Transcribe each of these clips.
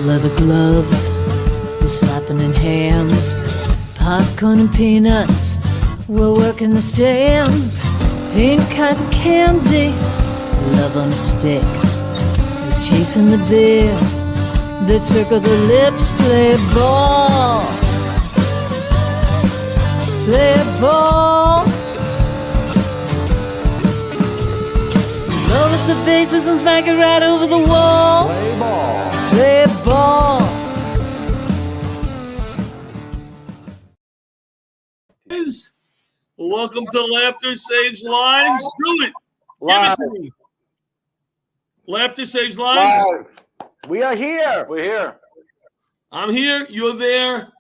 leather gloves, we're slapping in hands. Popcorn and peanuts, we're working the stands. Pink cotton candy, love on a stick. Who's chasing the deer? They circle the lips, play ball. Play ball. Roll up the bases and smack it right over the wall. Play ball. Play ball. Welcome to Laughter Saves Lives. Do it. Live. Give it to me. Laughter Saves Lives. Live. We are here. We're here. I'm here. You're there.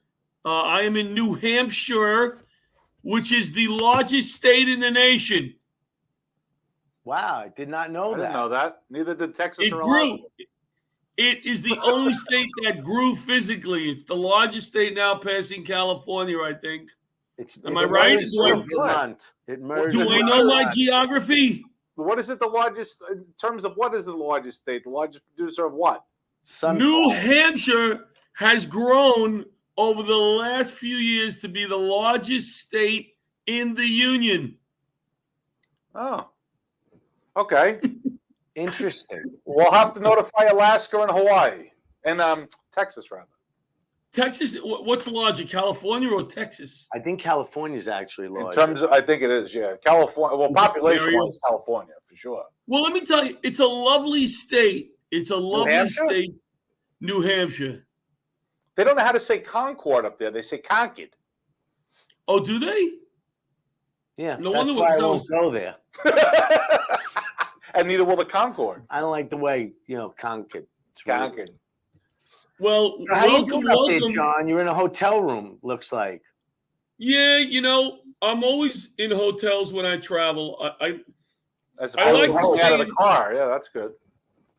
I am in New Hampshire, which is the largest state in the nation. Wow, I did not know I that. didn't know that. Neither did Texas It or grew. Alaska. It is the only state that grew physically. It's the largest state now, passing California, I think. Am I right? It merged. Do I know my geography? What is it the largest, in terms of what is the largest state? The largest producer of what? New Hampshire has grown over the last few years to be the largest state in the union. Oh, okay. Interesting. We'll have to notify Alaska and Hawaii and Texas, rather. Texas, what's larger, California or Texas? I think California is actually large. In terms of, I think it is, yeah. California, well, population-wise, California, for sure. Well, let me tell you, it's a lovely state. It's a lovely state, New Hampshire. They don't know how to say Concord up there. They say Concord. Oh, do they? Yeah, No that's wonder why I what won't go there. And neither will the Concord. I don't like the way, Concord. Concord. Well, So how you welcome. doing up there, John? You're in a hotel room, looks like. Yeah, I'm always in hotels when I travel. I like like to out of the car. Yeah, that's good.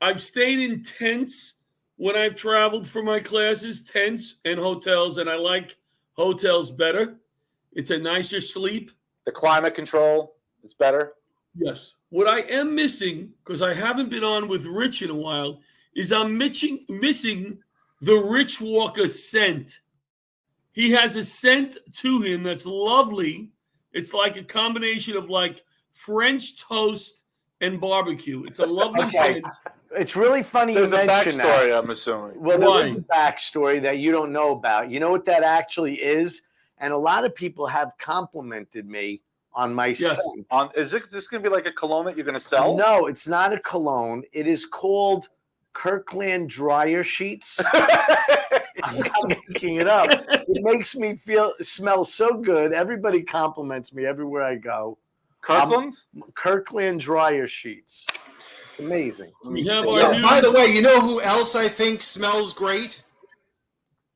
I've stayed in tents when I've traveled for my classes, tents and hotels, and I like hotels better. It's a nicer sleep. The climate control is better. Yes. What I am missing, because I haven't been on with Rich in a while, is I'm missing the Rich Walker scent. He has a scent to him that's lovely. It's like a combination of like French toast and barbecue. It's a lovely scent. It's really funny There's you a mention backstory, that. I'm assuming. Well, there is a backstory that you don't know about. You know what that actually is? And a lot of people have complimented me on my scent. Is this going to be like a cologne that you're going to sell? No, it's not a cologne. It is called Kirkland dryer sheets. I'm not making it up. It makes me smell so good. Everybody compliments me everywhere I go. Kirkland? Kirkland dryer sheets. Amazing. By the way, you know who else I think smells great?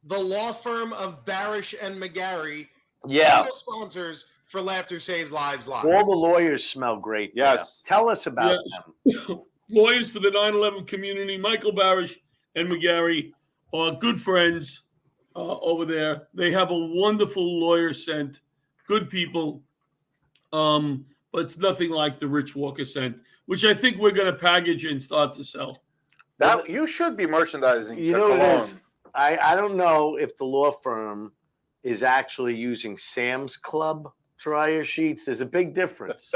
The law firm of Barish and McGarry. Yeah. Sponsors for Laughter Saves Lives Live. All the lawyers smell great. Yes. Tell us about them. Lawyers for the 9/11 community, Michael Barish and McGarry, are good friends over there. They have a wonderful lawyer scent, good people, but it's nothing like the Rich Walker scent, which I think we're going to package and start to sell. That you should be merchandising. You know what it is? I don't know if the law firm is actually using Sam's Club dryer sheets. There's a big difference.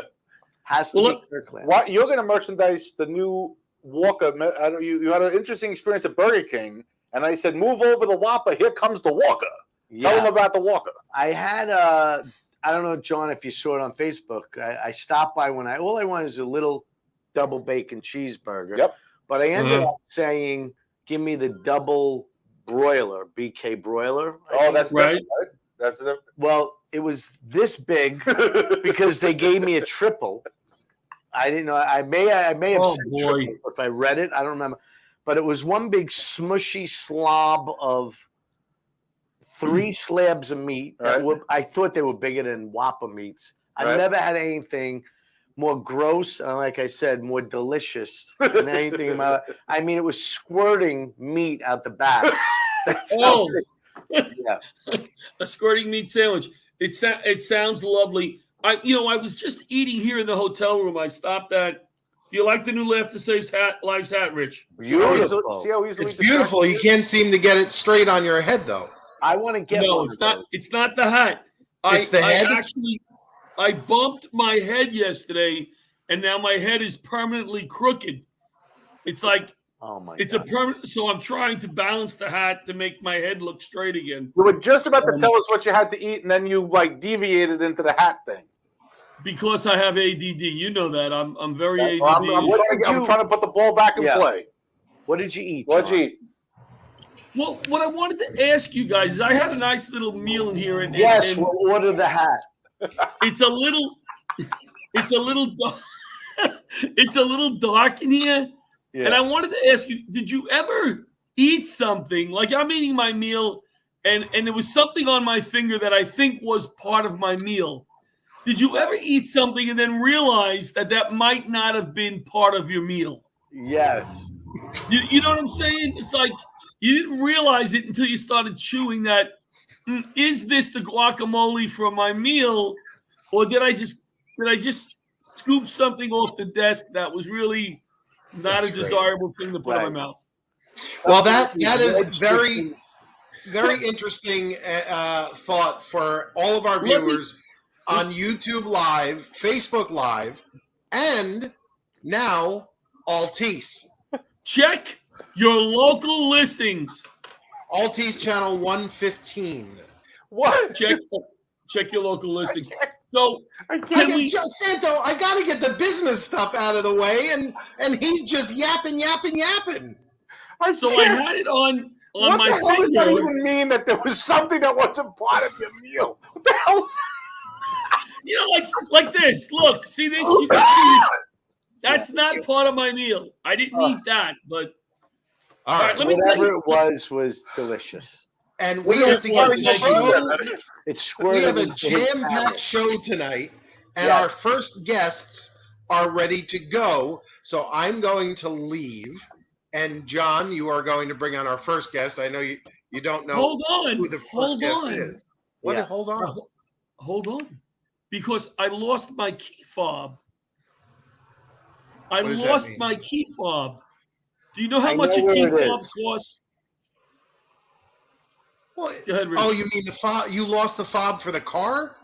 Has to be Kirkland. What you're going to merchandise the new Walker? You had an interesting experience at Burger King, and I said, "Move over the Whopper. Here comes the Walker." Yeah. Tell them about the Walker. I had I don't know, John, if you saw it on Facebook. I stopped by all I wanted is a little double bacon cheeseburger. Yep. But I ended up saying, "Give me the double broiler, BK broiler." That's right. That's it. Well, it was this big because they gave me a triple. I didn't know. I may have said triple if I read it. I don't remember. But it was one big smushy slob of 3 slabs of meat. I thought they were bigger than Whopper meats. I've never had anything more gross and, like I said, more delicious than anything in my life. I mean, it was squirting meat out the back. Yeah. A squirting meat sandwich. It sounds lovely. I was just eating here in the hotel room. I stopped at Do you like the new Laughter Saves Lives hat, Rich? Beautiful. See how easily It's beautiful. You can't seem to get it straight on your head, though. I want to get No, one it's of not. those. It's not the hat. It's the head? I bumped my head yesterday, and now my head is permanently crooked. It's like Oh my it's God. a permanent. So I'm trying to balance the hat to make my head look straight again. You were just about to tell us what you had to eat, and then you like deviated into the hat thing. Because I have ADD, you know that I'm very ADD. Well, I'm trying to put the ball back in play. What did you eat? What'd you John? eat? Well, what I wanted to ask you guys is I had a nice little meal in here, and Yes, we'll order the hat. it's a little dark. It's a little dark in here, and I wanted to ask you: did you ever eat something like I'm eating my meal, and there was something on my finger that I think was part of my meal? Did you ever eat something and then realize that might not have been part of your meal? Yes. You know what I'm saying? It's like you didn't realize it until you started chewing that. Is this the guacamole from my meal, or did I just scoop something off the desk that was really not a desirable thing to put in my mouth? Well, that is very, very interesting thought for all of our viewers on YouTube Live, Facebook Live, and now Altice. Check your local listings. Altice channel 115. What? Check your local listings. So Santo, I gotta get the business stuff out of the way, and he's just yapping. So I had it on what my the hell does that finger. even mean that there was something that wasn't part of your meal? What the hell? You know, like this. Look, see this? You can see this. That's not part of my meal. I didn't eat that, but All right, let me tell Whatever you. it was delicious. and we have to get the show. It's squirted. We have a into his jam-packed palate. show tonight, and Yeah. our first guests are ready to go. So I'm going to leave, and John, you are going to bring on our first guest. I know you don't know Hold on. who the first Hold guest on. is. What? Yeah. Hold on. Hold on. Because I lost my key fob. I What does that lost mean? my key fob. Do you know how I much know a key where it fob is. costs? What? Go ahead, Rich. Oh, you mean the fob? You lost the fob for the car?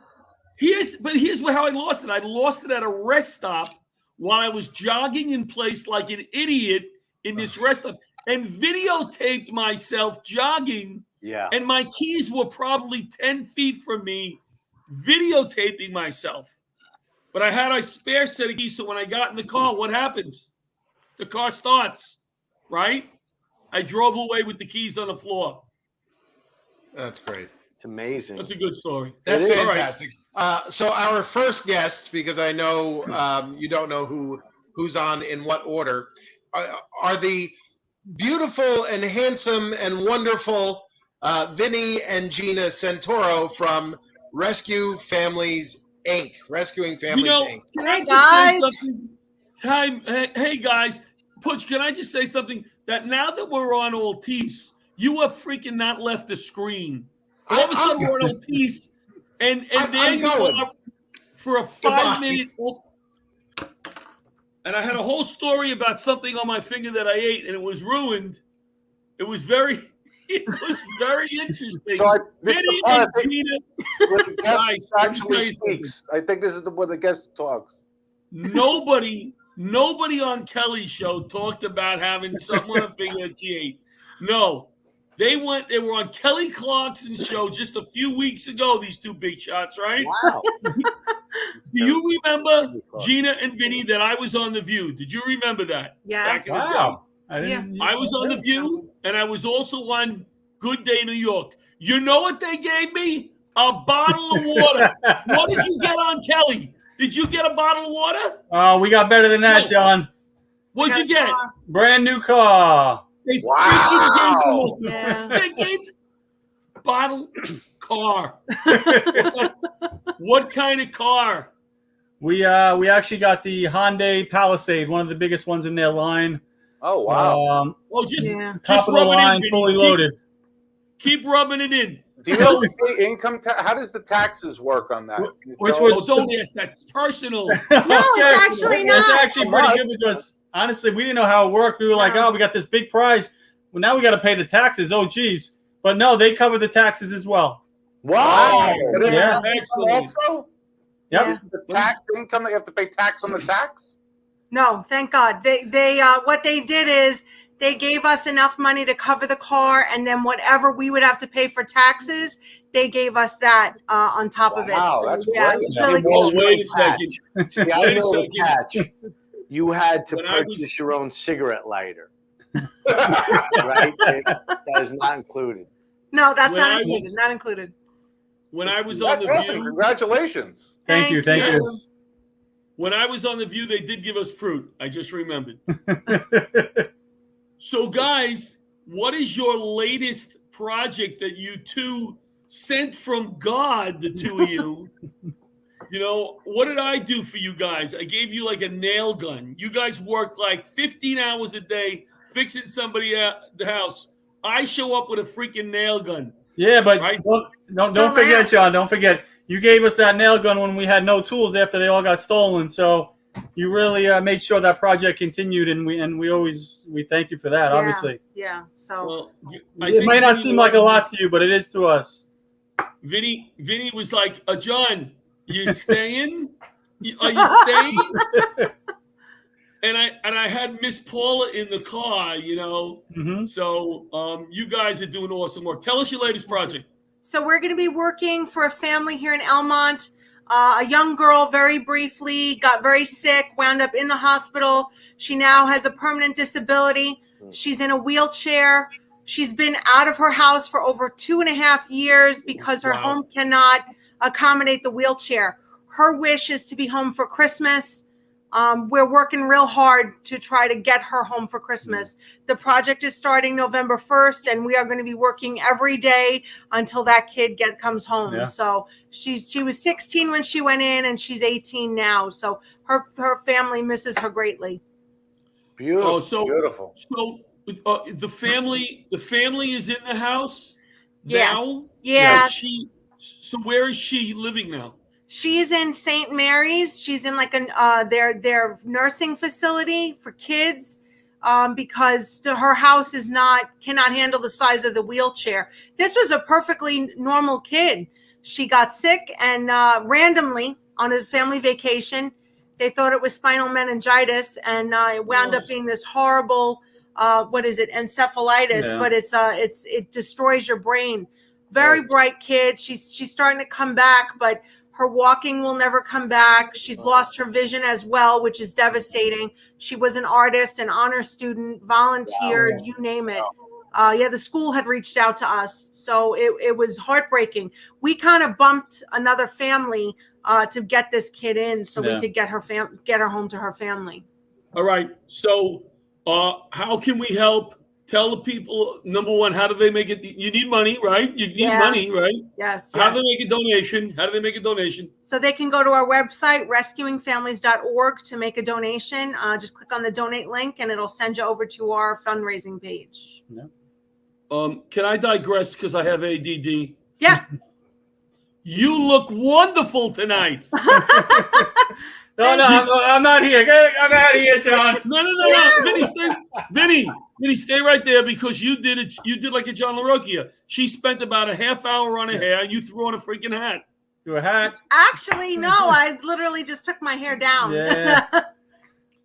Here's how I lost it. I lost it at a rest stop while I was jogging in place like an idiot in this rest stop and videotaped myself jogging. Yeah. And my keys were probably 10 feet from me, videotaping myself. But I had a spare set of keys, so when I got in the car, what happens? The car starts, right? I drove away with the keys on the floor. That's great. It's amazing. That's a good story. That's It is. fantastic. So our first guests, because I know you don't know who's on in what order, are the beautiful and handsome and wonderful Vinnie and Gina Centauro from Rescuing Families Inc. Can I just say something? Hey guys, Putch, can I just say something? That now that we're on Altice, you have freaking not left the screen. All of a sudden we're on Altice, and there you are for a 5-minute. And I had a whole story about something on my finger that I ate, and it was ruined. It was very interesting. So this is the part I think Gina, when the guest Guys, actually let me tell you speaks. I think this is when the guest talks. nobody on Kelly's show talked about having something on a finger that she ate. No, they were on Kelly Clarkson's show just a few weeks ago. These two big shots, right? Wow. Do you remember, Gina and Vinny, that I was on The View? Did you remember that? Yes. Back in the day. I was on The View, and I was also on Good Day New York. You know what they gave me? A bottle of water. What did you get on Kelly? Did you get a bottle of water? Oh, we got better than that, John. What'd you get? Brand new car. They freaking gave Yeah. They gave bottle car. What kind of car? We actually got the Hyundai Palisade, one of the biggest ones in their line. Oh wow! Oh, just Top of the rub it line, in, Vinny. fully loaded. Keep rubbing it in. Do you have to pay income tax? How does the taxes work on that? Don't ask, that's personal. No, it's actually not. It's actually pretty good because honestly, we didn't know how it worked. We were like, oh, we got this big prize. Well, now we got to pay the taxes. Oh, geez. But no, they cover the taxes as well. Wow. Yeah. Also? Yep. Is the tax income that you have to pay tax on the tax? No, thank God. They what they did is they gave us enough money to cover the car, and then whatever we would have to pay for taxes, they gave us that on top of it. Wow, that's great. It's really Well, cool. wait a second. See, I Wait a know the second. catch. You had to When I purchase your own cigarette lighter, right? That is not included. No, that's When not I included. was- Not included. When I was on That's The awesome. View, Congratulations. Thank you. yes. When I was on The View, they did give us fruit. I just remembered. So, guys, what is your latest project that you two sent from God, the two of you? You know, what did I do for you guys? I gave you like a nail gun. You guys work like 15 hours a day fixing somebody at the house. I show up with a freaking nail gun. Yeah, but Right. don't forget, John. Don't forget. You gave us that nail gun when we had no tools after they all got stolen. So you really made sure that project continued, and we thank you for that. Obviously, Yeah. So Well, it might not seem like a lot to you, but it is to us. Vinny was like, John, you staying? Are you staying? And I had Miss Paula in the car, you know. Mm-hmm. So you guys are doing awesome work. Tell us your latest project. So we're going to be working for a family here in Elmont. A young girl, very briefly, got very sick, wound up in the hospital. She now has a permanent disability. She's in a wheelchair. She's been out of her house for over 2.5 years because her home cannot accommodate the wheelchair. Her wish is to be home for Christmas. We're working real hard to try to get her home for Christmas. The project is starting November 1st, and we are going to be working every day until that kid comes home. Yeah. So she was 16 when she went in, and she's 18 now. So her family misses her greatly. Beautiful. Oh, so beautiful. So the family is in the house Yeah. now. Yeah. So where is she living now? She's in St. Mary's. She's in like their nursing facility for kids because her house cannot handle the size of the wheelchair. This was a perfectly normal kid. She got sick and randomly on a family vacation, they thought it was spinal meningitis, and it wound up being this horrible encephalitis. Yeah. But it destroys your brain. Very bright kid. She's starting to come back, but her walking will never come back. She's lost her vision as well, which is devastating. She was an artist, an honor student, volunteered, you name it. The school had reached out to us. So it was heartbreaking. We kind of bumped another family to get this kid in so we could get her home to her family. All right. So how can we help? Tell the people, number one, how do they make it? You need money, right? You need money, right? Yes. How do they make a donation? How do they make a donation? So they can go to our website, rescuingfamilies.org, to make a donation. Just click on the donate link, and it'll send you over to our fundraising page. Yeah. Can I digress because I have ADD? Yeah. You look wonderful tonight. No, I'm not here. I'm out of here, John. No. Vinny, stay right there because you did it. You did like a John Larocchia. She spent about a half hour on her hair, and you threw on a freaking hat. Do a hat. Actually, no. I literally just took my hair down. Yeah.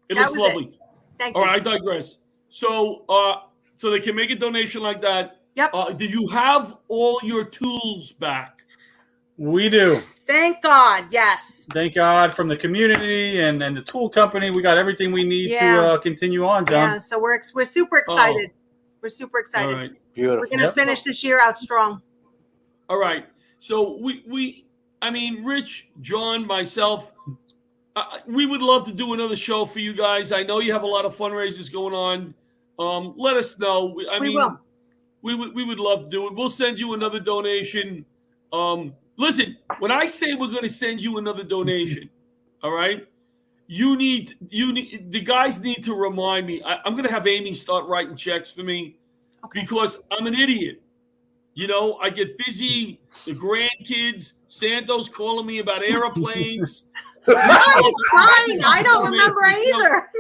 It looks lovely. Thank you. All right, I digress. So they can make a donation like that. Yep. Do you have all your tools back? We do. Thank God. Yes. Thank God from the community and the tool company. We got everything we need to continue on, John. Yeah. So we're super excited. We're super excited. All right. Beautiful. We're going to finish this year out strong. All right. So Rich, John, myself, we would love to do another show for you guys. I know you have a lot of fundraisers going on. Let us know. We will. We would love to do it. We'll send you another donation. Listen, when I say we're going to send you another donation, all right, the guys need to remind me. I'm going to have Amy start writing checks for me because I'm an idiot. You know, I get busy. The grandkids, Santo's calling me about airplanes. No, it's fine. I don't remember either.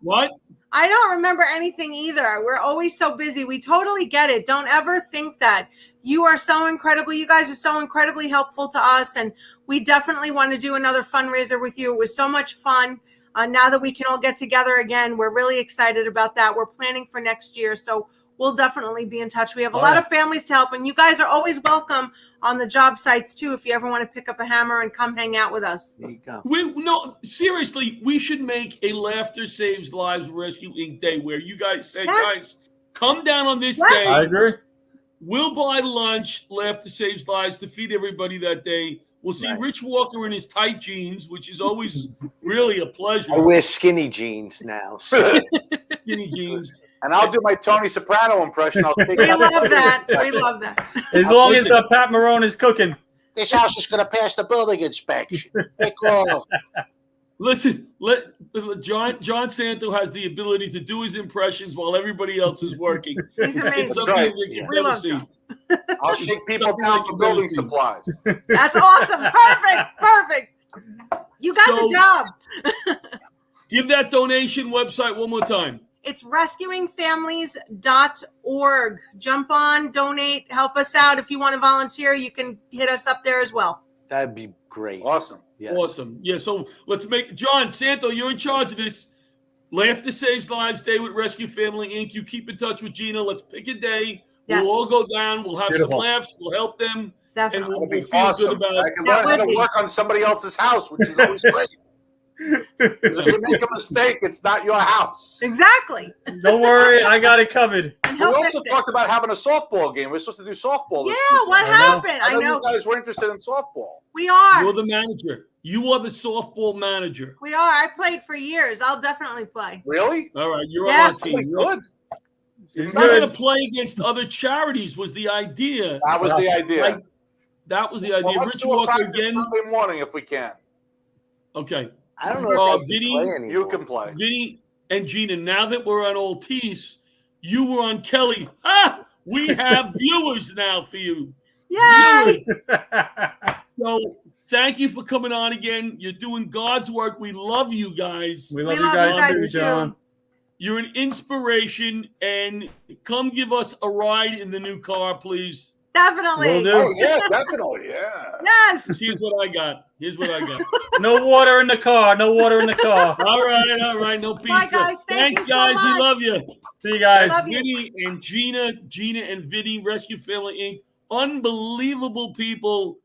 What? I don't remember anything either. We're always so busy. We totally get it. Don't ever think that. You guys are so incredibly helpful to us. And we definitely want to do another fundraiser with you. It was so much fun. Now that we can all get together again, we're really excited about that. We're planning for next year. So we'll definitely be in touch. We have a lot of families to help. And you guys are always welcome on the job sites too, if you ever want to pick up a hammer and come hang out with us. There you go. No, seriously, we should make a Laughter Saves Lives Rescue Inc. Day where you guys say, guys, come down on this day. I agree. We'll buy lunch, Laughter Saves Lives, to feed everybody that day. We'll see Rich Walker in his tight jeans, which is always really a pleasure. I wear skinny jeans now. So. Skinny jeans. And I'll do my Tony Soprano impression. We love that. We love that. As long as Pat Marone is cooking. This house is going to pass the building inspection. Listen, John Santo has the ability to do his impressions while everybody else is working. He's amazing. It's something that you've never seen. I'll shake people down for building supplies. That's awesome. Perfect. You got the job. Give that donation website one more time. It's rescuingfamilies.org. Jump on, donate, help us out. If you want to volunteer, you can hit us up there as well. That'd be great. Awesome. Yes. Awesome. Yeah, so let's make John Santo, you're in charge of this. Laughter Saves Lives Day with Rescue Family Inc. You keep in touch with Gina. Let's pick a day. Yes. We'll all go down. We'll have some laughs. We'll help them. Definitely. And we'll feel awesome. good about I it. can learn how to work on somebody else's house, which is always great. Because if you make a mistake, it's not your house. Exactly. Don't worry, I got it covered. And We also talked about having a softball game. We're supposed to do softball. Yeah, what happened? I know you guys were interested in softball. We are. You're the manager. You are the softball manager. We are. I played for years. I'll definitely play. Really? All right, you're Yeah. on our team. Good. You're going to play against other charities was the idea. That was the idea. That was the idea. Well, let's Rich do a Walker practice again. Sunday morning if we can. Okay. I don't know if I can Vinny, play anymore. You can play. Vinny and Gina, now that we're on Altice, you were on Kelly. We have viewers now for you. Yay! So thank you for coming on again. You're doing God's work. We love you guys. We love you guys too, John. You're an inspiration, and come give us a ride in the new car, please. Definitely. Will do. Oh, yeah, definitely. Yeah. Yes. Here's what I got. No water in the car. No water in the car. All right. No pizza. Bye, guys. Thanks, you so guys. much. We love you. See you guys. Love you. Vinny and Gina and Vinny, Rescue Family Inc. Unbelievable people.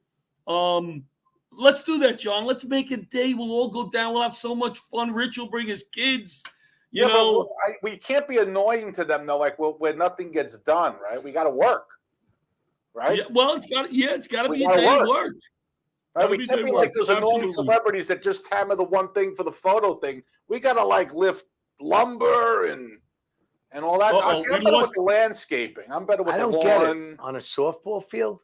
Let's do that, John. Let's make a day. We'll all go down. We'll have so much fun. Rich will bring his kids. You know, but we can't be annoying to them though. Like where nothing gets done, right? We got to work, right? Yeah, well, it's got to be a gotta day work. of work. Right? We can't be like those annoying celebrities that just hammer the one thing for the photo thing. We got to like lift lumber and all that. I'm better with the landscaping. I'm better with the lawn. Get it. On a softball field?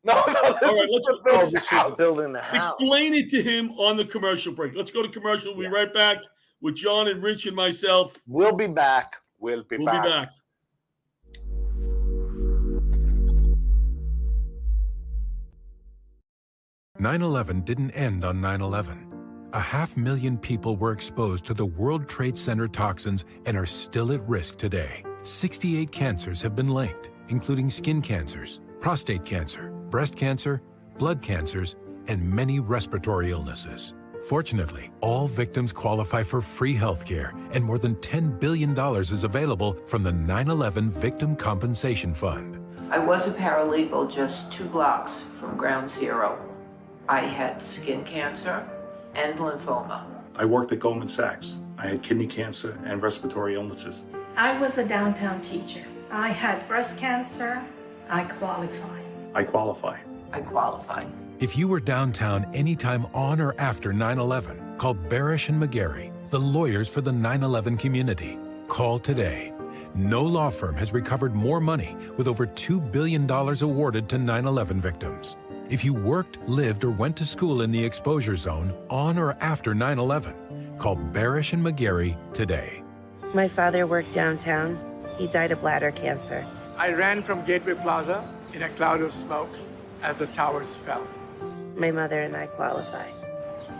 No, this is building the house. Explain it to him on the commercial break. Let's go to commercial. We'll be right back with John and Rich and myself. We'll be back. We'll be Be back. back. 9/11 didn't end on 9/11. 500,000 people were exposed to the World Trade Center toxins and are still at risk today. 68 cancers have been linked, including skin cancers, prostate cancer, breast cancer, blood cancers, and many respiratory illnesses. Fortunately, all victims qualify for free health care, and more than $10 billion is available from the 9/11 Victim Compensation Fund. I was a paralegal just 2 blocks from Ground Zero. I had skin cancer and lymphoma. I worked at Goldman Sachs. I had kidney cancer and respiratory illnesses. I was a downtown teacher. I had breast cancer. I qualify. I qualify. I qualify. If you were downtown anytime on or after 9/11, call Barish and McGarry, the lawyers for the 9/11 community. Call today. No law firm has recovered more money with over $2 billion awarded to 9/11 victims. If you worked, lived, or went to school in the exposure zone on or after 9/11, call Barish and McGarry today. My father worked downtown. He died of bladder cancer. I ran from Gateway Plaza in a cloud of smoke as the towers fell. My mother and I qualify.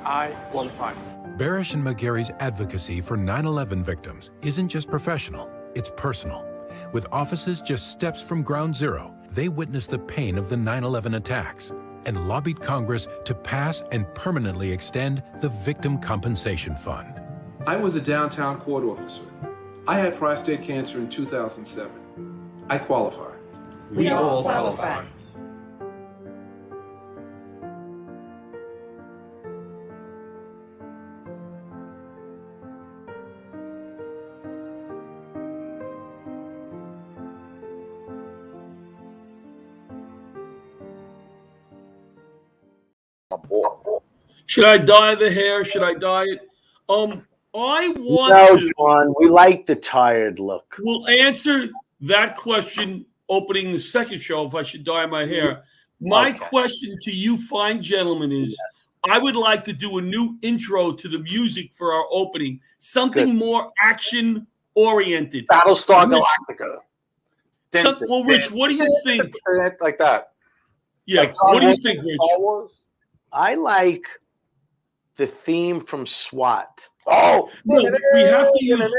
I qualified. Barish and McGarry's advocacy for 9/11 victims isn't just professional, it's personal. With offices just steps from ground zero, they witnessed the pain of the 9/11 attacks and lobbied Congress to pass and permanently extend the Victim Compensation Fund. I was a downtown court officer. I had prostate cancer in 2007. I qualify. We all qualify. Should I dye the hair? Should I dye it? I want no, to. John, we like the tired look. We'll answer that question opening the second show if I should dye my hair. My question to you fine gentlemen is, I would like to do a new intro to the music for our opening. Something more action-oriented. Battlestar Galactica. Well, Rich, what do you think? Like that. Yeah, like what do you think, Rich? I like the theme from SWAT. Oh, no, we have to use.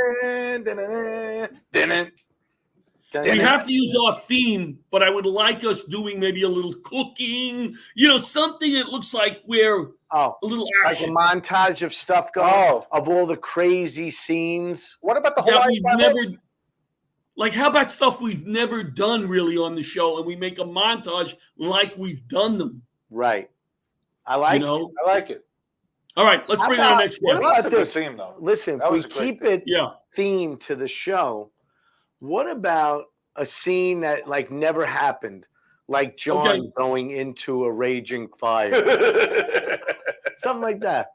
We have to use our theme, but I would like us doing maybe a little cooking, something that looks like we're a little action. Like a montage of stuff going of all the crazy scenes. What about the Hawaii Like, how about stuff we've never done really on the show, and we make a montage like we've done them? Right. I like it. I like it. All right, let's bring on the next one. What That's about a good this? theme, though. Listen, if we keep it themed to the show, what about a scene that never happened, like John going into a raging fire, something like that?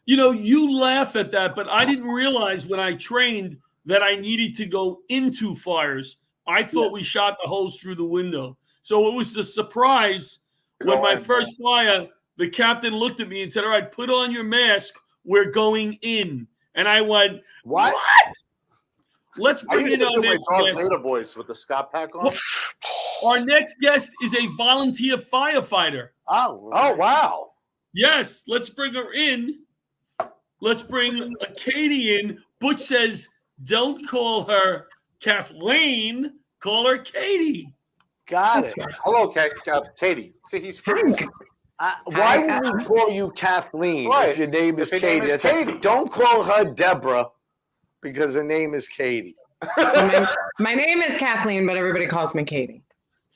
You laugh at that, but I didn't realize when I trained that I needed to go into fires. I thought we shot the hose through the window, so it was a surprise when my first fire. The captain looked at me and said, "All right, put on your mask. We're going in." And I went, "What?" Let's bring in our next guest. Voice with the Scott pack on. Our next guest is a volunteer firefighter. Oh, wow. Yes, let's bring her in. Let's bring Katie in. Butch says, don't call her Kathleen. Call her Katie. Got it. Hello, Katie. See, he's why would we call you Kathleen if your name is Katie? Katie. Don't call her Deborah because her name is Katie. My name is Kathleen, but everybody calls me Katie.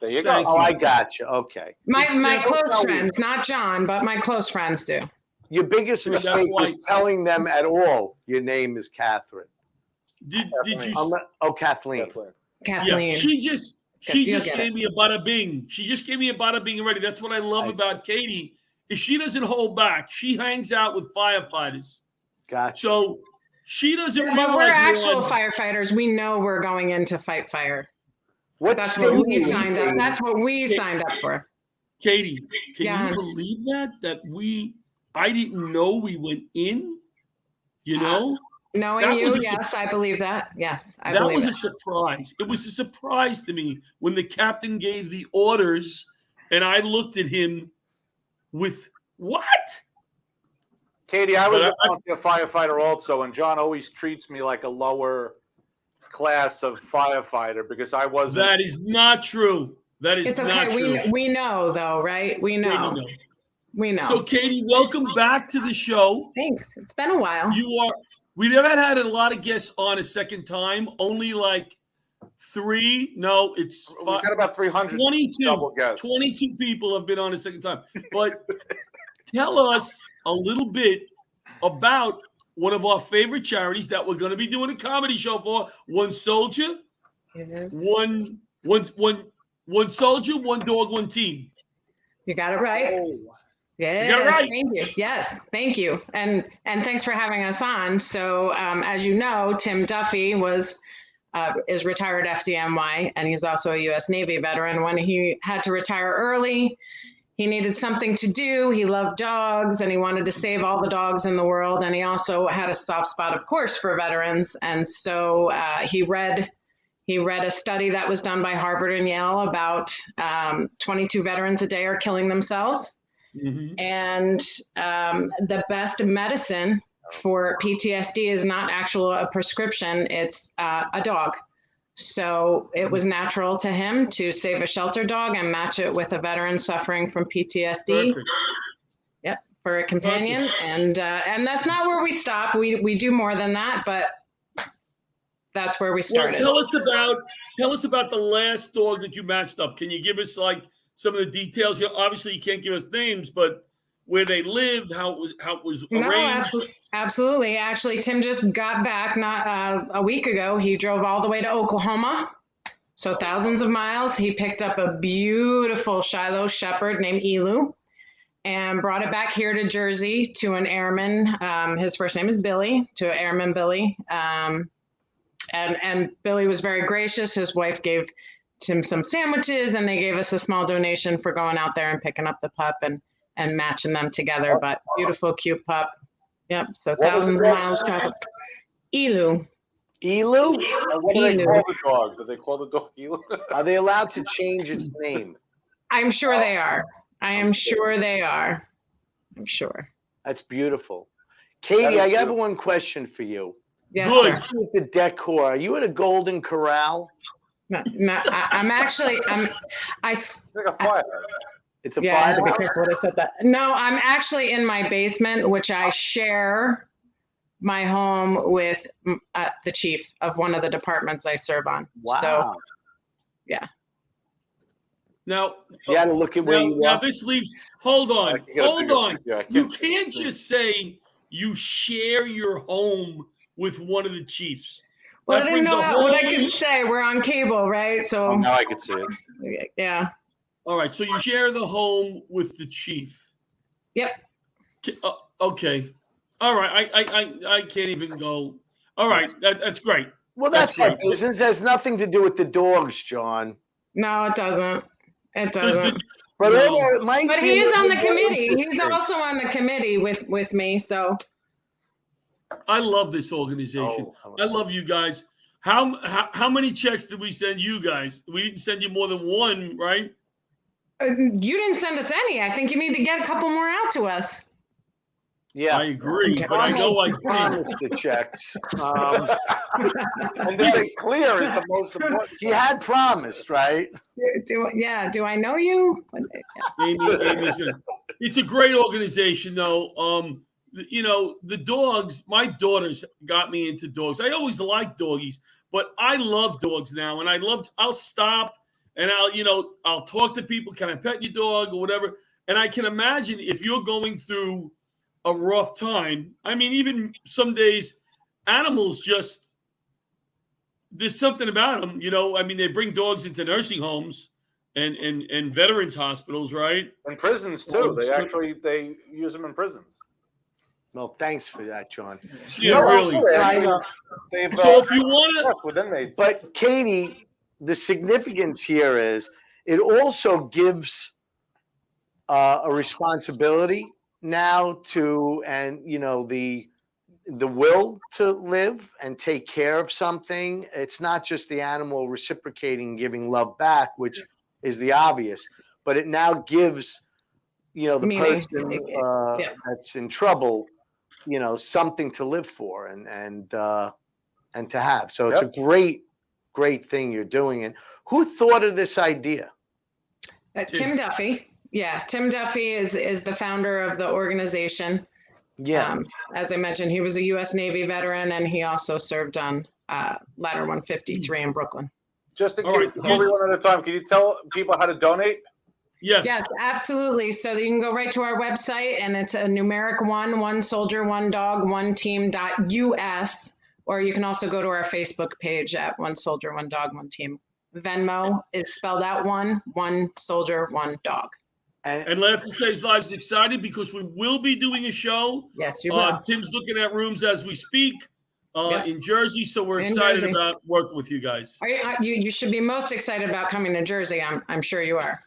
There you go. I got you. Okay. My close friends, not John, but my close friends do. Your biggest mistake was telling them at all your name is Catherine. Did you? Kathleen. Kathleen. Yeah, she just gave me a bada bing. She just gave me a bada bing already. That's what I love about Katie. Is she doesn't hold back. She hangs out with firefighters. Gotcha. So she doesn't realize. But we're actual firefighters. We know we're going in to fight fire. That's what we signed up. That's what we signed up for. Katie, can you believe that I didn't know we went in? Knowing you, yes, I believe that. Yes, I believe that was a surprise. It was a surprise to me when the captain gave the orders, and I looked at him with what? Katie, I was a firefighter also, and John always treats me like a lower class of firefighter because I wasn't. That is not true. That is not true. We know, though, right? We know. We know. So, Katie, welcome back to the show. Thanks. It's been a while. We never had a lot of guests on a second time. Only like 3. No, it's we got about 300. 22 people have been on a second time. But tell us a little bit about one of our favorite charities that we're going to be doing a comedy show for. One soldier, one soldier, one dog, one team. You got it right. Yes, thank you. Yes, thank you. And thanks for having us on. So as you know, Tim Duffy is retired FDNY, and he's also a U.S. Navy veteran. When he had to retire early, he needed something to do. He loved dogs, and he wanted to save all the dogs in the world. And he also had a soft spot, of course, for veterans. And so he read He read a study that was done by Harvard and Yale about 22 veterans a day are killing themselves. Mm-hmm. And the best medicine for PTSD is not actually a prescription, it's a dog. So it was natural to him to save a shelter dog and match it with a veteran suffering from PTSD. Perfect. Yep, for a companion. Perfect. And that's not where we stop. We do more than that, but that's where we started. Well, tell us about the last dog that you matched up. Can you give us like some of the details? Obviously, you can't give us names, but where they lived, how it was arranged. No, absolutely. Actually, Tim just got back not a week ago. He drove all the way to Oklahoma, so thousands of miles. He picked up a beautiful Shiloh Shepherd named Elu and brought it back here to Jersey to an airman. His first name is Billy, to Airman Billy. And Billy was very gracious. His wife gave Tim some sandwiches, and they gave us a small donation for going out there and picking up the pup and matching them together. But beautiful, cute pup. Yep. So thousands of miles traveled. Elu. Elu? What do they call the dog? Do they call the dog Elu? Are they allowed to change its name? I'm sure they are. I'm sure they are. I'm sure. That's beautiful. Katie, I have one question for you. Yes, Good. sir. With the decor, are you at a Golden Corral? No, I'm actually, It's a fire. I had to be careful what I said that. No, I'm actually in my basement, which I share my home with the chief of one of the departments I serve on. Wow. So, yeah. Now, you got to look at where you now are. this leaves. Hold on. You can't just say you share your home with one of the chiefs. Well, I didn't know what I could say. We're on cable, right? So now I could see it. Yeah. All right. So you share the home with the chief. Yep. Okay. All right. I can't even go. All right. That's great. Well, that's our business. It has nothing to do with the dogs, John. No, it doesn't. It doesn't. But he is on the committee. He's also on the committee with me. So. I love this organization. I love you guys. How many checks did we send you guys? We didn't send you more than one, right? You didn't send us any. I think you need to get a couple more out to us. Yeah, I agree, but I know I promised the checks. And to be clear is the most important. He had promised, right? Do I know you? Amy's gonna, it's a great organization, though. You know, the dogs, my daughters got me into dogs. I always liked doggies, but I love dogs now. And I'll stop and I'll talk to people. Can I pet your dog or whatever? And I can imagine if you're going through a rough time. I mean, even some days animals there's something about them, I mean, they bring dogs into nursing homes and veterans hospitals, right? And prisons too. They use them in prisons. Well, thanks for that, John. Yeah, really. So if you want to, but Katie, the significance here is it also gives a responsibility now to, the will to live and take care of something. It's not just the animal reciprocating, giving love back, which is the obvious, but it now gives, the person that's in trouble, something to live for and to have. So it's a great thing you're doing. And who thought of this idea? Tim Duffy. Yeah, Tim Duffy is the founder of the organization. Yeah. As I mentioned, he was a U.S. Navy veteran, and he also served on Ladder 153 in Brooklyn. Just in case, before we run out of time, can you tell people how to donate? Yes. Yes, absolutely. So you can go right to our website, and it's a numeric one soldier, one dog, one team.us, or you can also go to our Facebook page at One Soldier, One Dog, One Team. Venmo is spelled out one soldier, one dog. And Laughter Saves Lives excited because we will be doing a show. Yes, you will. Tim's looking at rooms as we speak in Jersey, so we're excited about working with you guys. You should be most excited about coming to Jersey. I'm sure you are.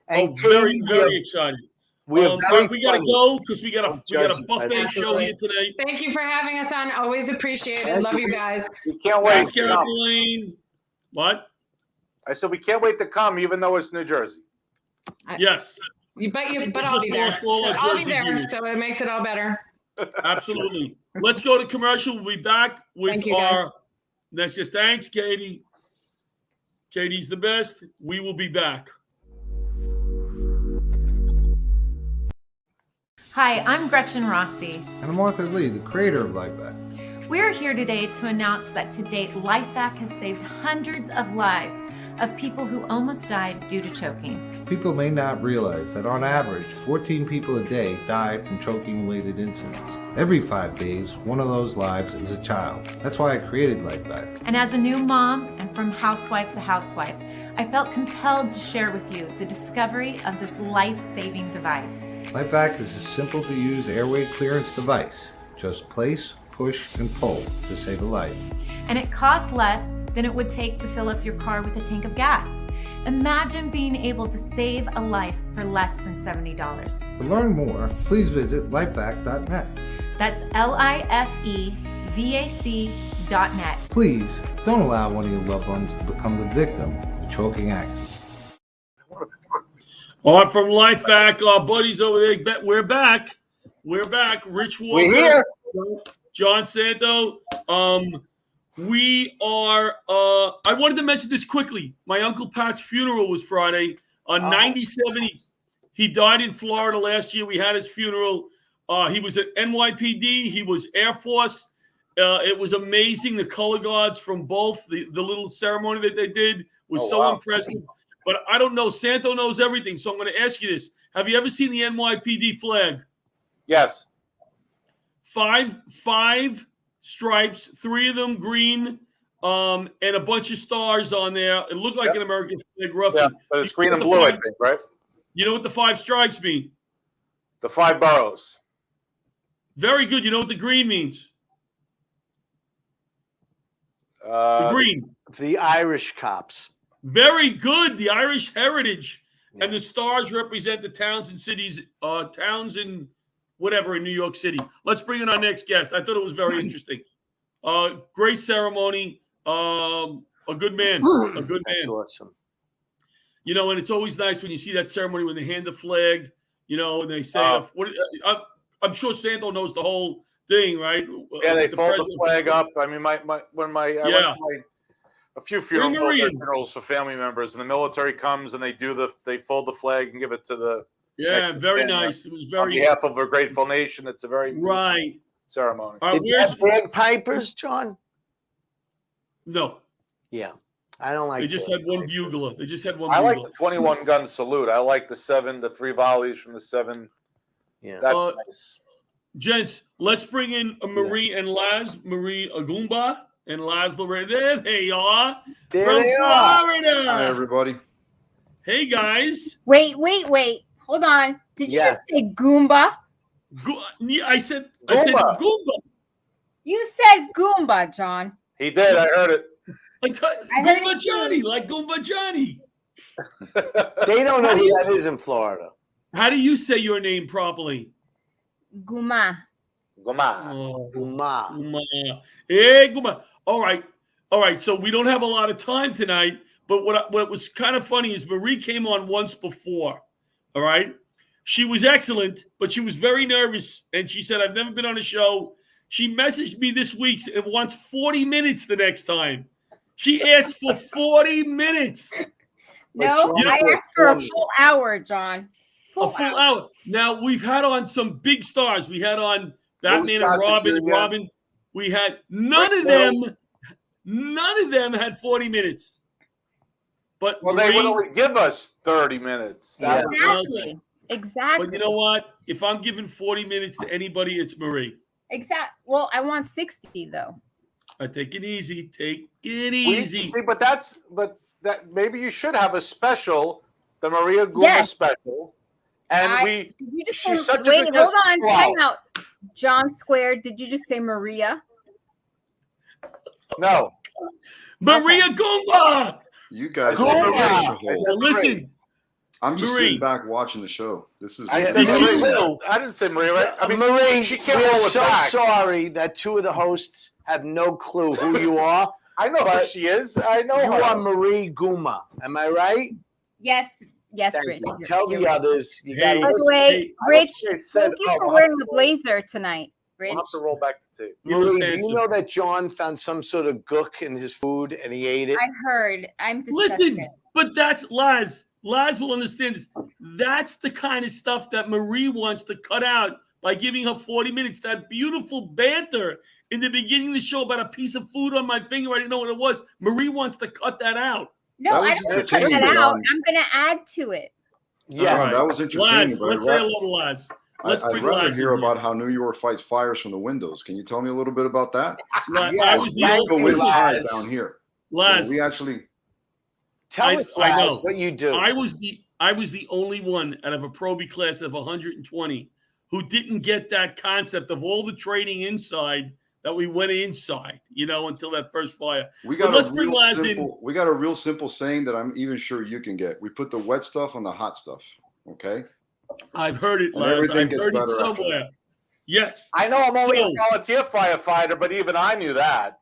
And very, very excited. We got to go because we got a buffet show here today. Thank you for having us on. Always appreciate it. Love you guys. We can't wait. Thanks, Kathleen. What? I said we can't wait to come, even though it's New Jersey. Yes. But I'll be there. So I'll be there, so it makes it all better. Absolutely. Let's go to commercial. We'll be back with our next guest. Thanks, Katie. Katie's the best. We will be back. Hi, I'm Gretchen Rossi. And I'm Arthur Lee, the creator of LifeVac. We're here today to announce that to date, LifeVac has saved hundreds of lives of people who almost died due to choking. People may not realize that on average, 14 people a day die from choking-related incidents. Every 5 days, one of those lives is a child. That's why I created LifeVac. And as a new mom, and from housewife to housewife, I felt compelled to share with you the discovery of this life-saving device. LifeVac is a simple-to-use airway clearance device. Just place, push, and pull to save a life. And it costs less than it would take to fill up your car with a tank of gas. Imagine being able to save a life for less than $70. To learn more, please visit lifevac.net. That's LIFEVAC.net. Please don't allow one of your loved ones to become the victim of a choking accident. All right, from LifeVac, our buddies over there, we're back. We're back. Rich Walker. We're here. John Santo. We are, I wanted to mention this quickly. My Uncle Pat's funeral was Friday. 97, he died in Florida last year. We had his funeral. He was at NYPD. He was Air Force. It was amazing. The color guards from both, the little ceremony that they did was impressive. But I don't know. Santo knows everything. So I'm going to ask you this. Have you ever seen the NYPD flag? Yes. Five stripes, 3 of them green, and a bunch of stars on there. It looked like an American flag, roughly. Yeah, but it's green and blue, I think, right? You know what the 5 stripes mean? The 5 boroughs. Very good. You know what the green means? The green. The Irish cops. Very good. The Irish heritage. Yeah. And the stars represent the towns and cities, towns in whatever in New York City. Let's bring in our next guest. I thought it was very interesting. Great ceremony. A good man. A good man. That's awesome. You know, and it's always nice when you see that ceremony when they hand the flag, you know, and they say, I'm sure Santo knows the whole thing, right? Yeah, they fold the flag up. I mean, I went to a few funerals for family members, and the military comes and they fold the flag and give it to the very nice. It was very on behalf of a grateful nation. It's a very ceremony. Did you have bagpipers, John? No. Yeah, I don't like. They just had one bugler. They just had one. I like the 21 gun salute. I like the 3 volleys from the 7. Yeah, that's nice. Gents, let's bring in Marie and Laz. Marie Gumá and Laz Lorraine. There they are. From Florida. Hi, everybody. Hey, guys. Wait. Hold on. Did you just say Goomba? I said Goomba. You said Goomba, John. He did. I heard it. Goomba Johnny, like Goomba Johnny. They don't know who that is in Florida. How do you say your name properly? Gumá. Gumá. Hey, Gumá. All right. So we don't have a lot of time tonight, but what was kind of funny is Marie came on once before. All right. She was excellent, but she was very nervous. And she said, I've never been on a show. She messaged me this week and wants 40 minutes the next time. She asked for 40 minutes. No, I asked for a full hour, John. A full hour. Now, we've had on some big stars. We had on Batman and Robin. We had none of them had 40 minutes. But they would only give us 30 minutes. Exactly. But you know what? If I'm giving 40 minutes to anybody, it's Marie. Exactly. Well, I want 60 though. I take it easy. Take it easy. But that maybe you should have a special, the Maria Gumá special. And she's such a good hold on, time out. John Squared, did you just say Maria? No. Maria Gumá. You guys listen. I'm just sitting back watching the show. This is. I didn't say Maria, right? I mean, Marie, she can't we're roll it so back. sorry that 2 of the hosts have no clue who you are. I know who she is. I know you her. are Marie Gumá. Am I right? Yes, Thank Rich. you. Tell the others. You By got the way, Rich, thank you for wearing the blazer tonight, Rich. We'll have to roll back the tape. Marie, do you know that John found some sort of gook in his food and he ate it? I heard. I'm disgusted. Listen, but that's Laz. Laz will understand this. That's the kind of stuff that Marie wants to cut out by giving her 40 minutes. That beautiful banter in the beginning of the show about a piece of food on my finger. I didn't know what it was. Marie wants to cut that out. No, I don't want to cut that out. I'm going to add to it. Yeah, Right. that was entertaining. Laz, but let's say hello to Laz. I'd rather hear about how New York fights fires from the windows. Can you tell me a little bit about that? Yes, go inside down here. Laz, we actually tell us, Laz, what you do. I was the only one out of a Proby class of 120 who didn't get that concept of all the training inside that we went inside, until that first fire. We got let's bring Laz in. We got a real simple saying that I'm even sure you can get. We put the wet stuff on the hot stuff. Okay. I've heard it, And Laz. everything I've gets heard it better after somewhere. that. Yes. I know I'm only a volunteer firefighter, but even I knew that.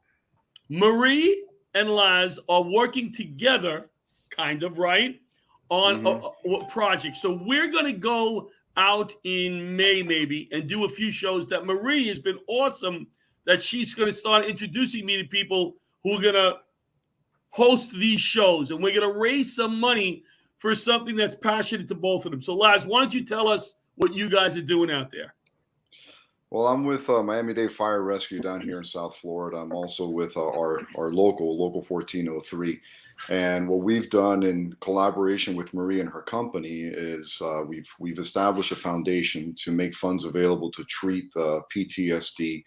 Marie and Laz are working together, kind of, right, on a project. So we're going to go out in May maybe and do a few shows that Marie has been awesome, that she's going to start introducing me to people who are going to host these shows. And we're going to raise some money for something that's passionate to both of them. So, Laz, why don't you tell us what you guys are doing out there? Well, I'm with Miami-Dade Fire Rescue down here in South Florida. I'm also with our local 1403. And what we've done in collaboration with Marie and her company is we've established a foundation to make funds available to treat PTSD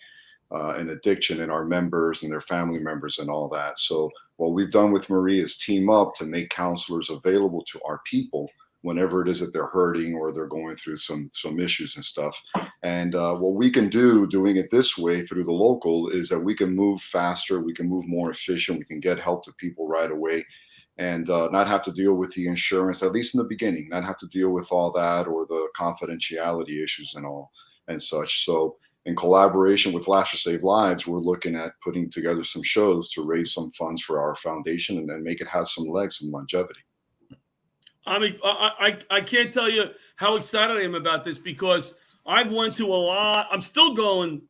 and addiction in our members and their family members and all that. So what we've done with Marie is team up to make counselors available to our people whenever it is that they're hurting or they're going through some issues and stuff. And what we can do doing it this way through the local is that we can move faster, we can move more efficient, we can get help to people right away and not have to deal with the insurance, at least in the beginning, not have to deal with all that or the confidentiality issues and all and such. So in collaboration with Laughter Save Lives, we're looking at putting together some shows to raise some funds for our foundation and then make it have some legs, some longevity. I mean, I can't tell you how excited I am about this because I've went to a lot. I'm still going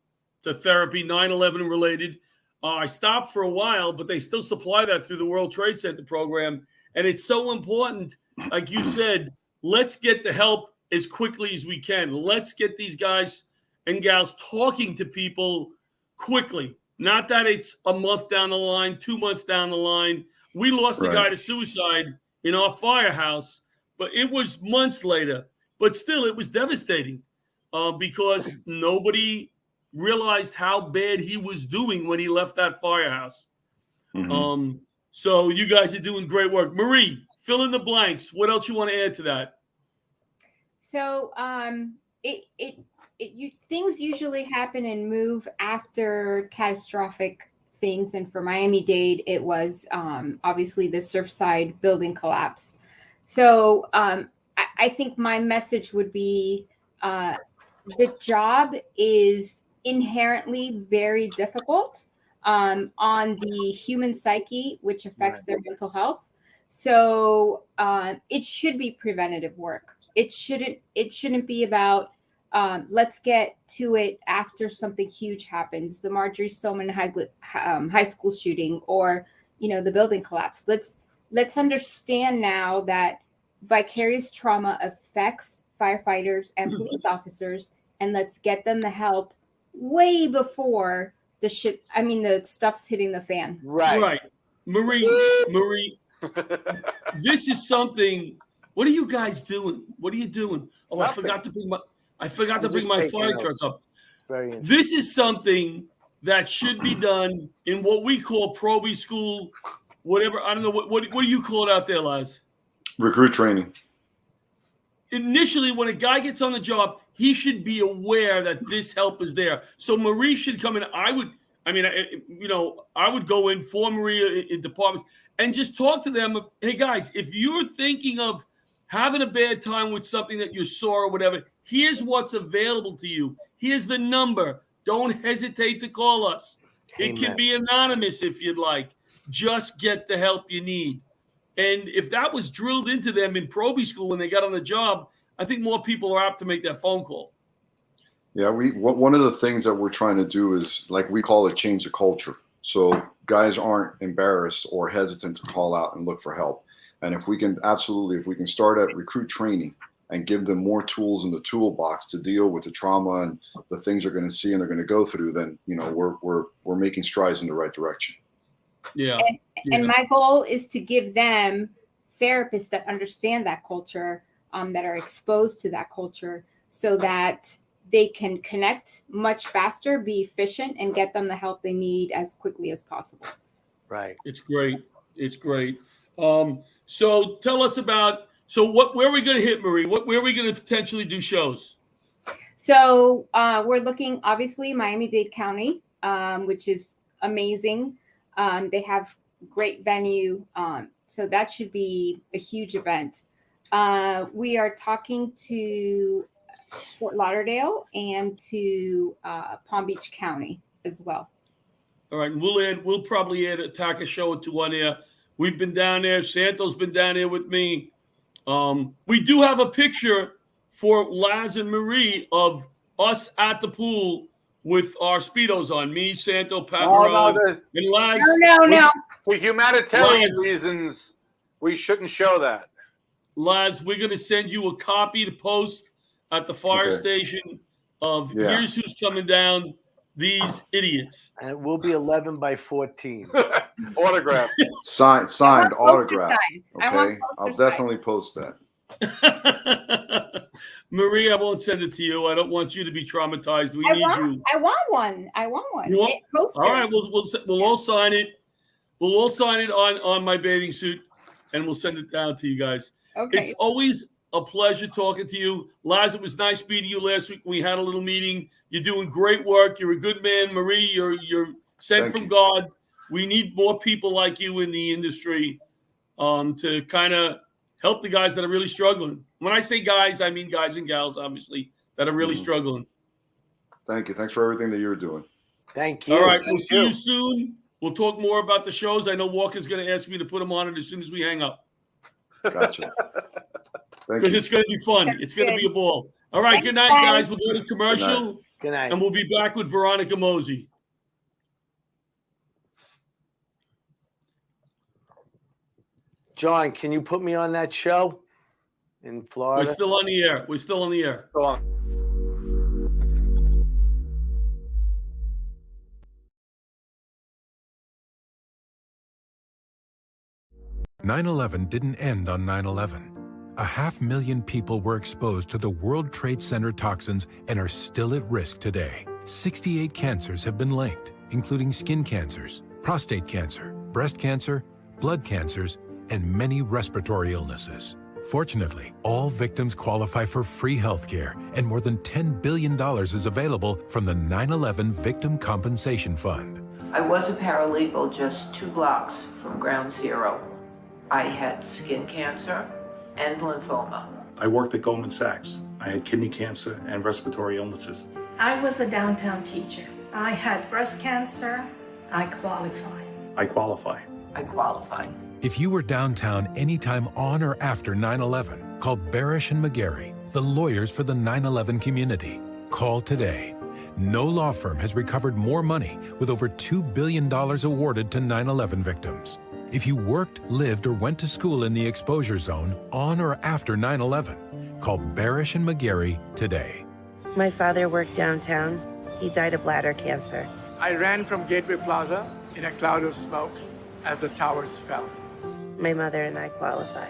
to therapy, 9/11 related. I stopped for a while, but they still supply that through the World Trade Center program. And it's so important, like you said, let's get the help as quickly as we can. Let's get these guys and gals talking to people quickly. Not that it's a month down the line, 2 months down the line. We lost a guy to suicide in our firehouse, but it was months later. But still, it was devastating because nobody realized how bad he was doing when he left that firehouse. So you guys are doing great work. Marie, fill in the blanks. What else you want to add to that? So things usually happen and move after catastrophic things. And for Miami-Dade, it was obviously the Surfside building collapse. So I think my message would be the job is inherently very difficult on the human psyche, which affects their mental health. So it should be preventative work. It shouldn't be about let's get to it after something huge happens, the Marjorie Stoneman high school shooting, or the building collapse. Let's understand now that vicarious trauma affects firefighters and police officers, and let's get them the help way before the stuff's hitting the fan. Right. Marie, this is something. What are you guys doing? What are you doing? Oh, nothing. I forgot to bring my fire truck up. This is something that should be done in what we call Proby school, whatever. I don't know what do you call it out there, Laz? Recruit training. Initially, when a guy gets on the job, he should be aware that this help is there. So Marie should come in. I would go in for Marie in departments and just talk to them. Hey guys, if you're thinking of having a bad time with something that you saw or whatever, here's what's available to you. Here's the number. Don't hesitate to call us. It can be anonymous if you'd like. Just get the help you need. And if that was drilled into them in probie school when they got on the job, I think more people are apt to make that phone call. Yeah, one of the things that we're trying to do is, like we call it, change the culture. So guys aren't embarrassed or hesitant to call out and look for help. And if we can start at recruit training and give them more tools in the toolbox to deal with the trauma and the things they're going to see and they're going to go through, then we're making strides in the right direction. Yeah. And my goal is to give them therapists that understand that culture, that are exposed to that culture, so that they can connect much faster, be efficient, and get them the help they need as quickly as possible. Right. It's great. It's great. So tell us about, where are we going to hit, Marie? Where are we going to potentially do shows? So we're looking, obviously, Miami-Dade County, which is amazing. They have great venue. So that should be a huge event. We are talking to Fort Lauderdale and to Palm Beach County as well. All right. We'll probably tack a show to one there. We've been down there. Santo's been down there with me. We do have a picture for Laz and Marie of us at the pool with our Speedos on. Me, Santo, Pat, and Laz. No. For humanitarian reasons, we shouldn't show that. Laz, we're going to send you a copy to post at the fire station of here's who's coming down, these idiots. And it will be 11 by 14. Autograph. Signed, autographed. Okay, I'll definitely post that. Marie, I won't send it to you. I don't want you to be traumatized. We need you. I want one. You want? All right, we'll all sign it. We'll all sign it on my bathing suit, and we'll send it down to you guys. Okay. It's always a pleasure talking to you. Laz, it was nice meeting you last week. We had a little meeting. You're doing great work. You're a good man. Marie, you're sent from God. We need more people like you in the industry to kind of help the guys that are really struggling. When I say guys, I mean guys and gals, obviously, that are really struggling. Thank you. Thanks for everything that you're doing. Thank you. All right. We'll see you soon. We'll talk more about the shows. I know Walker's going to ask me to put them on it as soon as we hang up. Gotcha. Because it's going to be fun. It's going to be a ball. All right. Good night, guys. We'll go to commercial. Good night. And we'll be back with Veronica Mosey. John, can you put me on that show in Florida? We're still on the air. Go on. "9/11 didn't end on 9/11. 500,000 people were exposed to the World Trade Center toxins and are still at risk today. 68 cancers have been linked, including skin cancers, prostate cancer, breast cancer, blood cancers, and many respiratory illnesses. Fortunately, all victims qualify for free health care, and more than $10 billion is available from the 9/11 Victim Compensation Fund. I was a paralegal just 2 blocks from Ground Zero. I had skin cancer and lymphoma. I worked at Goldman Sachs. I had kidney cancer and respiratory illnesses. I was a downtown teacher. I had breast cancer. I qualify. I qualify. I qualify. If you were downtown anytime on or after 9/11, call Barish and McGarry, the lawyers for the 9/11 community. Call today. No law firm has recovered more money, with over $2 billion awarded to 9/11 victims. If you worked, lived, or went to school in the exposure zone on or after 9/11, call Barish and McGarry today. My father worked downtown. He died of bladder cancer. I ran from Gateway Plaza in a cloud of smoke as the towers fell. My mother and I qualify.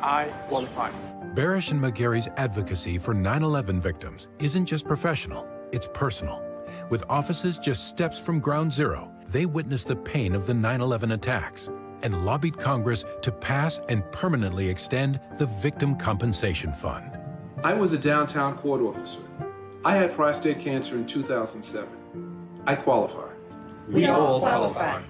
I qualify. Barish and McGarry's advocacy for 9/11 victims isn't just professional, it's personal. With offices just steps from Ground Zero, they witnessed the pain of the 9/11 attacks and lobbied Congress to pass and permanently extend the Victim Compensation Fund. I was a downtown court officer. I had prostate cancer in 2007. I qualify. We all qualify.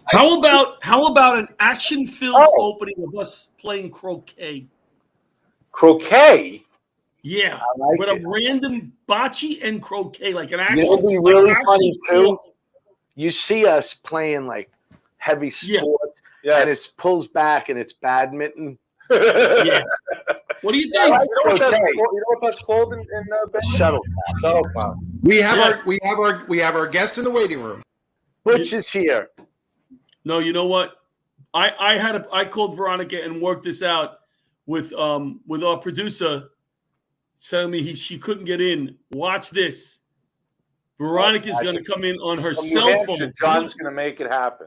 How about an action-filled opening of us playing croquet? Croquet? Yeah, like but it. a random bocce and croquet, like an You action. know what'd be really like funny action too? sport. You see us playing like heavy sport, and it pulls back, and it's badminton. Yeah. What do you think? You know what that's called in Shuttlecock. We have our guest in the waiting room. Butch is here. No, you know what? I called Veronica and worked this out with our producer telling me she couldn't get in. Watch this. Veronica's going to come in on her cell phone. John's going to make it happen.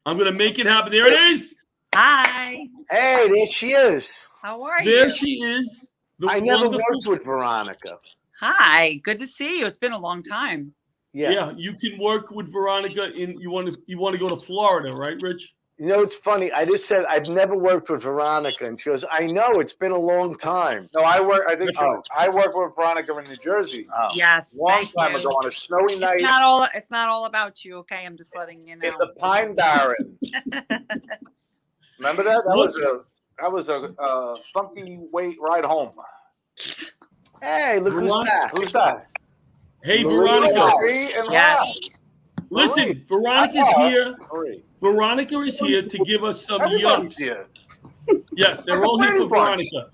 I'm going to make it happen. There it is. Hi. Hey, there she is. How are you? There she is. I never worked with Veronica. Hi. Good to see you. It's been a long time. Yeah, you can work with Veronica you want to go to Florida, right, Rich? You know, it's funny. I just said I've never worked with Veronica, and she goes, "I know, it's been a long time." No, I work with Veronica in New Jersey. Yes, long time ago on a snowy night. It's not all about you, okay? I'm just letting you know. In the Pine Barrens. Remember that? That was a funky ride home. Hey, look who's back. Who's that? Hey, Veronica. Yes. Listen, Veronica's here. Veronica is here to give us some yucks. Here. Yes, they're all here for Veronica.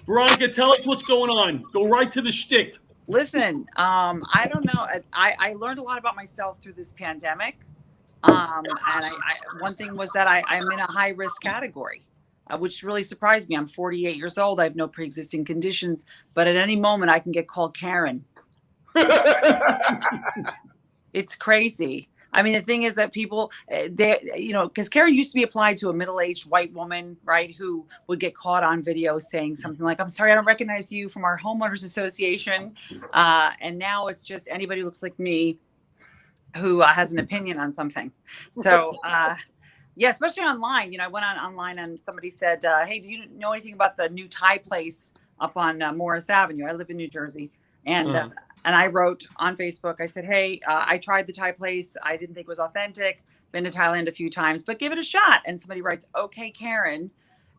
Veronica, tell us what's going on. Go right to the shtick. Listen, I don't know. I learned a lot about myself through this pandemic. And one thing was that I'm in a high risk category, which really surprised me. I'm 48 years old. I have no pre-existing conditions, but at any moment I can get called Karen. It's crazy. I mean, the thing is that people, because Karen used to be applied to a middle-aged white woman, right, who would get caught on video saying something like, "I'm sorry, I don't recognize you from our homeowners association." And now it's just anybody who looks like me who has an opinion on something. So, yeah, especially online. I went online and somebody said, "Hey, do you know anything about the new Thai place up on Morris Avenue?" I live in New Jersey. And I wrote on Facebook, I said, "Hey, I tried the Thai place. I didn't think it was authentic. Been to Thailand a few times, but give it a shot." And somebody writes, "Okay, Karen,"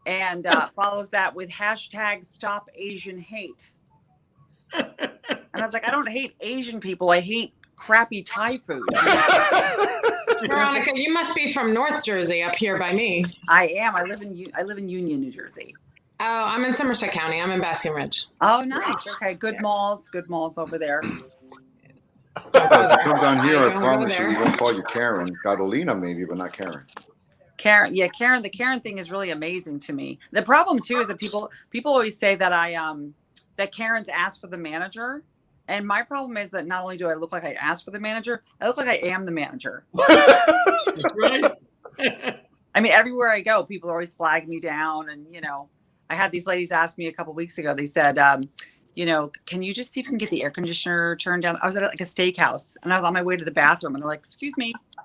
and follows that with #StopAsianHate. And I was like, I don't hate Asian people. I hate crappy Thai food. Veronica, you must be from North Jersey up here by me. I am. I live in Union, New Jersey. Oh, I'm in Somerset County. I'm in Baskin Ridge. Oh, nice. Okay, good malls over there. If you come down here, I promise you, we won't call you Karen. Catalina maybe, but not Karen. Karen, yeah, Karen. The Karen thing is really amazing to me. The problem too is that people always say that that Karens ask for the manager, and my problem is that not only do I look like I asked for the manager, I look like I am the manager. Right? I mean, everywhere I go, people always flag me down, and I had these ladies ask me a couple weeks ago. They said, "Can you just see if you can get the air conditioner turned down?" I was at like a steakhouse, and I was on my way to the bathroom, and they're like, "Excuse me." I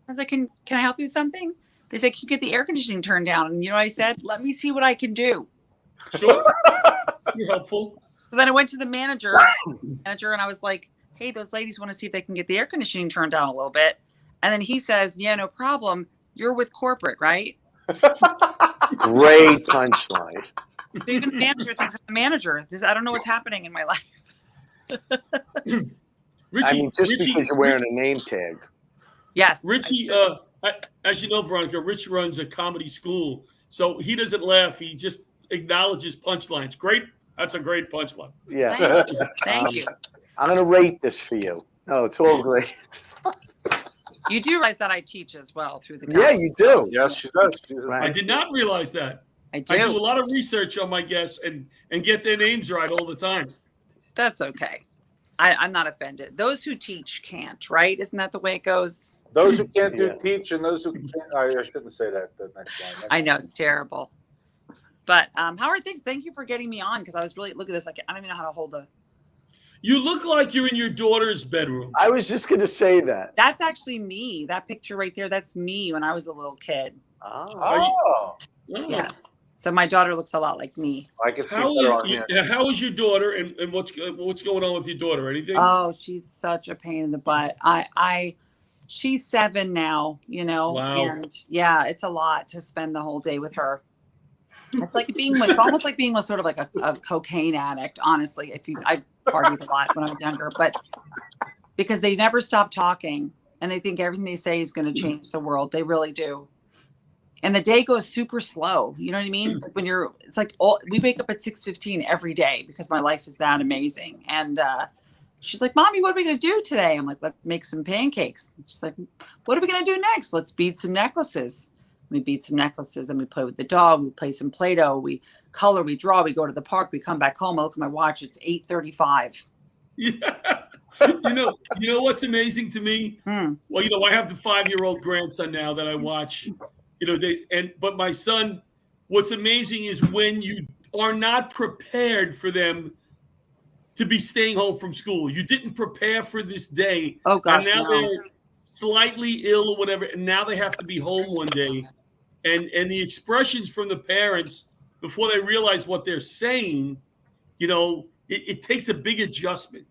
was like, "Can I help you with something?" They said, "Can you get the air conditioning turned down?" And you know what I said? "Let me see what I can do." Sure. You're helpful. So then I went to the manager, and I was like, "Hey, those ladies want to see if they can get the air conditioning turned down a little bit." And then he says, "Yeah, no problem. You're with corporate, right?" Great punchline. So even the manager thinks I'm the manager. I don't know what's happening in my life. Richie, because you're wearing a name tag. Yes. Richie, as you know, Veronica, Rich runs a comedy school, so he doesn't laugh. He just acknowledges punchlines. Great. That's a great punchline. Yeah. Thank you. I'm going to rate this for you. No, it's all great. You do realize that I teach as well through the Yeah, you do. Yes, she does. I did not realize that. I do. I do a lot of research on my guests and get their names right all the time. That's okay. I'm not offended. Those who teach can't, right? Isn't that the way it goes? Those who can't teach, and those who can't. I shouldn't say that. The next line. I know it's terrible. But how are things? Thank you for getting me on, because I was really look at this. Like, I don't even know how to hold a. You look like you're in your daughter's bedroom. I was just going to say that. That's actually me. That picture right there, that's me when I was a little kid. Oh. Yes. So my daughter looks a lot like me. I can see better on here. How is your daughter, and what's going on with your daughter? Anything? Oh, she's such a pain in the butt. she's 7 now, you know, Wow. and yeah, it's a lot to spend the whole day with her. It's like it's almost like being with sort of like a cocaine addict, honestly. I partied a lot when I was younger, but because they never stop talking and they think everything they say is going to change the world. They really do. And the day goes super slow. You know what I mean? When it's like we wake up at 6:15 every day because my life is that amazing. And she's like, Mommy, what are we going to do today? I'm like, let's make some pancakes. She's like, what are we going to do next? Let's bead some necklaces. We beat some necklaces and we play with the dog. We play some Play-Doh. We color, we draw, we go to the park. We come back home. I look at my watch. It's 8:35. Yeah. You know what's amazing to me? Well, you know, I have the 5-year-old grandson now that I watch, you know, but my son, what's amazing is when you are not prepared for them to be staying home from school. You didn't prepare for this day. Oh gosh, and now no. they're slightly ill or whatever, and now they have to be home one day. And the expressions from the parents before they realize what they're saying, you know, it takes a big adjustment.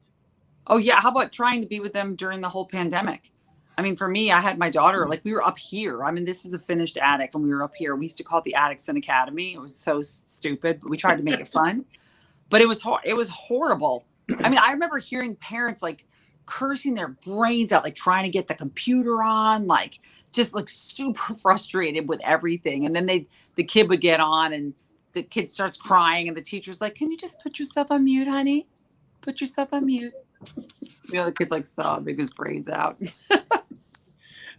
Oh yeah. How about trying to be with them during the whole pandemic? I mean, for me, I had my daughter, like we were up here. I mean, this is a finished attic and we were up here. We used to call it the Atticson Academy. It was so stupid, but we tried to make it fun, but it was horrible. I mean, I remember hearing parents like cursing their brains out, like trying to get the computer on, like just like super frustrated with everything. And then the kid would get on and the kid starts crying and the teacher's like, can you just put yourself on mute, honey? Put yourself on mute. The other kid's like sobbing his brains out.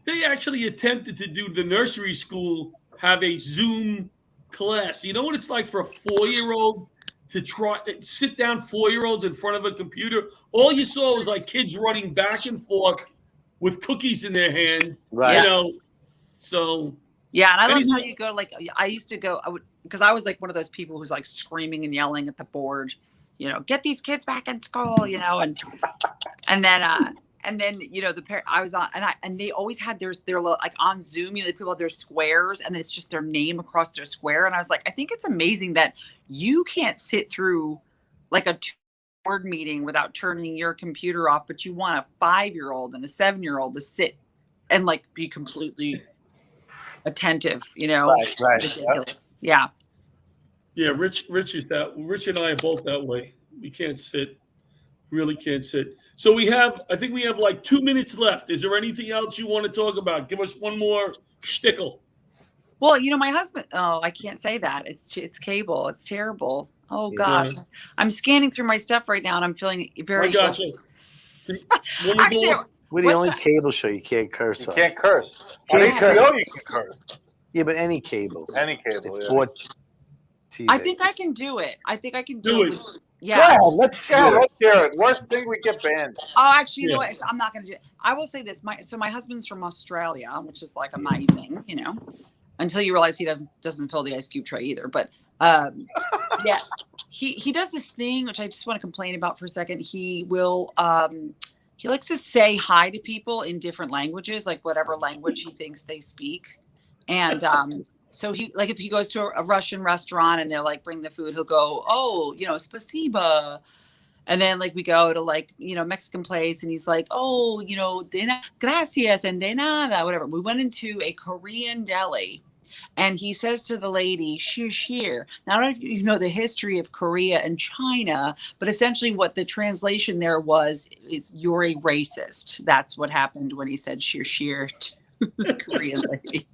They actually attempted to do the nursery school, have a Zoom class. You know what it's like for a 4-year-old to try sit down 4-year-olds in front of a computer? All you saw was like kids running back and forth with cookies in their hand. Right. You know, so yeah, and I love how you go. Like I used to go, because I was like one of those people who's like screaming and yelling at the board, you know, get these kids back in school, you know, and then you know the parent I was on, and they always had their like on Zoom, you know, the people have their squares, and then it's just their name across their square, and I was like, I think it's amazing that you can't sit through like a board meeting without turning your computer off, but you want a 5-year-old and a 7-year-old to sit and like be completely attentive, you know. Right. Ridiculous. Yeah. Yeah, Rich and I are both that way. We can't sit, really can't sit. So I think we have like 2 minutes left. Is there anything else you want to talk about? Give us one more shtickle. Well, you know, my husband, I can't say that. It's cable. It's terrible. Oh gosh. Yeah. I'm scanning through my stuff right now and I'm feeling very. Actually, we're the only cable show you can't curse on. You can't curse. On HBO you can curse. Yeah, but any cable. Any cable, it's yeah. TV. I think I can do it. Do it. Yeah, let's hear it. Worst thing, we get banned. Oh, actually, you know what? I'm not going to do it. I will say this. My husband's from Australia, which is like amazing, you know, until you realize he doesn't fill the ice cube tray either. But yeah, he does this thing, which I just want to complain about for a second. He will, he likes to say hi to people in different languages, like whatever language he thinks they speak. And, so he, like, if he goes to a Russian restaurant and they're like, bring the food, he'll go, oh, you know, spasiba. And then like we go to like, you know, Mexican place and he's like, oh, you know, gracias and de nada, whatever. We went into a Korean deli and he says to the lady, sheer. Now, I don't know if you know the history of Korea and China, but essentially what the translation there was is you're a racist. That's what happened when he said sheer to the Korean lady.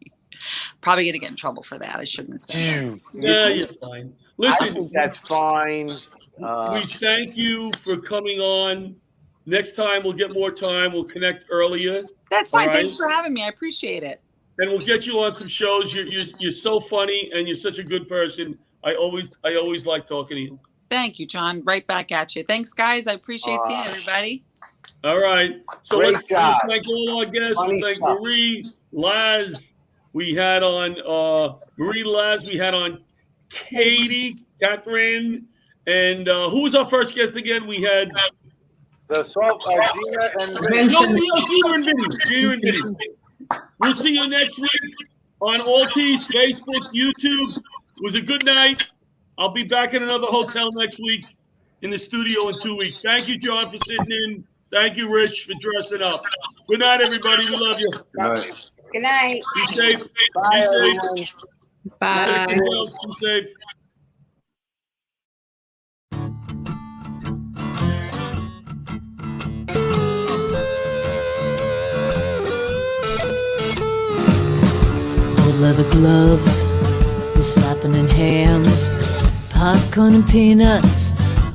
Probably going to get in trouble for that. I shouldn't have said that. Yeah, you're fine. Listen, I think that's fine. We thank you for coming on. Next time, we'll get more time. We'll connect earlier. That's fine. Right? Thanks for having me. I appreciate it. And we'll get you on some shows. You're so funny, and you're such a good person. I always like talking to you. Thank you, John. Right back at you. Thanks, guys. I appreciate seeing everybody. All right. So let's thank all our guests. Funny we'll thank stuff. Marie, Laz. We had on Marie, Laz. We had on Katie, Catherine, and who was our first guest again? We had Gina and Gina and Vinnie. We'll see you next week on All T's, Facebook, YouTube. It was a good night. I'll be back in another hotel next week in the studio in 2 weeks. Thank you, John, for sitting in. Thank you, Rich, for dressing up. Good night, everybody. We love you. Good night. Good night. Be safe. Bye, Be safe. everyone. Bye. Take yourselves. Be safe. Old leather gloves, we're slapping in hands. Popcorn and peanuts,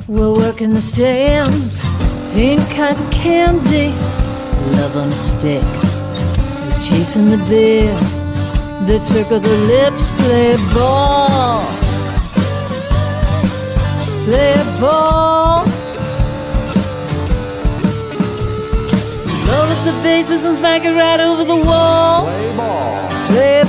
we're working the stands. Pink cotton candy, love on a stick. Who's chasing the beer that circle the lips? Play ball, play ball. Load up the bases and smack it right over the wall. Play ball, play